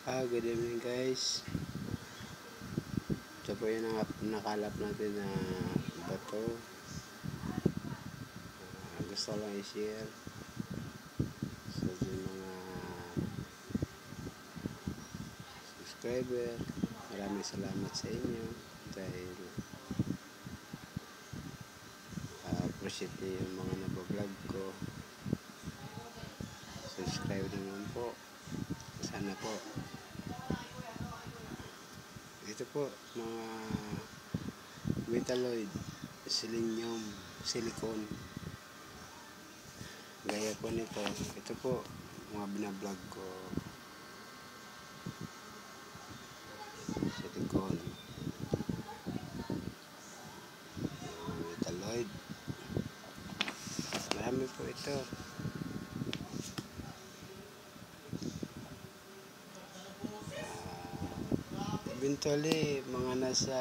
Good evening guys. Ito po yung nakalap natin na bato. Gusto ko lang i-share sa mga subscriber. Maraming salamat sa inyo dahil appreciate niyo yung mga nabablog ko. Subscribe naman po. Sana po. Ito po mga metalloid, selenium, silicone. Gaya po nito. Ito po mga binablog ko. Silicone. Metalloid. Marami po ito. Eventually, mga nasa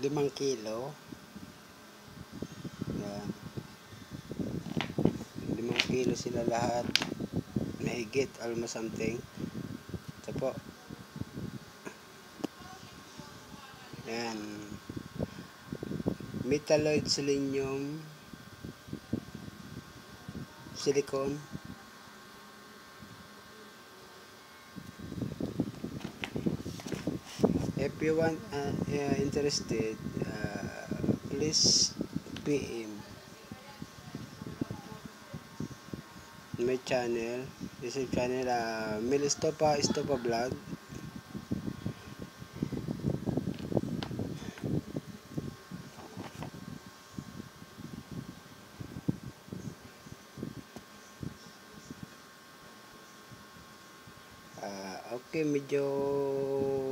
5 kilo. Yan. 5 kilo sila lahat. Mahigit, almost something. Ito po. Yan. Metalloid, selenium, silicone. If you want interested, please PM my channel. This is channel Mil Estopa Vlog. Okay, medyo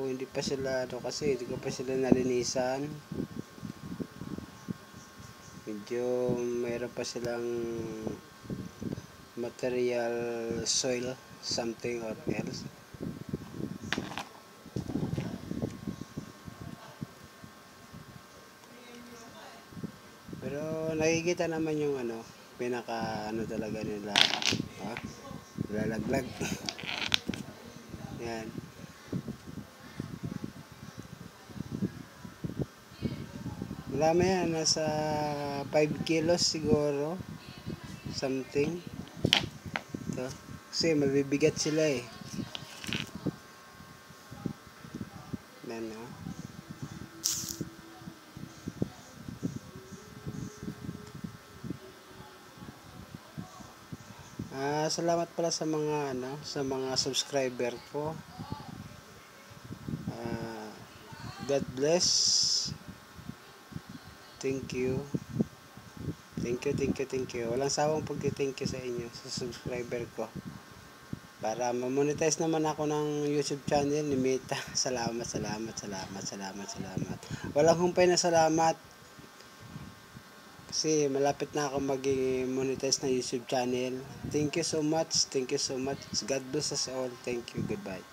hindi pa sila kasi hindi ko pa sila nalinisan. Medyo mayroon pa silang material soil something or else. Pero nakikita naman yung pinaka talaga nila, lalaglag. Yan. Marami yan, nasa 5 kilos siguro, something. Ito. Kasi mabibigat sila eh. Yan, salamat pala sa mga subscriber ko. God bless. Thank you. Thank you. Walang sawang pag-thank you sa inyo, sa subscriber ko. Para ma-monetize naman ako ng YouTube channel ni Meta. Salamat. Walang humpay na salamat. Kasi malapit na ako mag-monetize ng YouTube channel. Thank you so much. God bless us all. Thank you. Goodbye.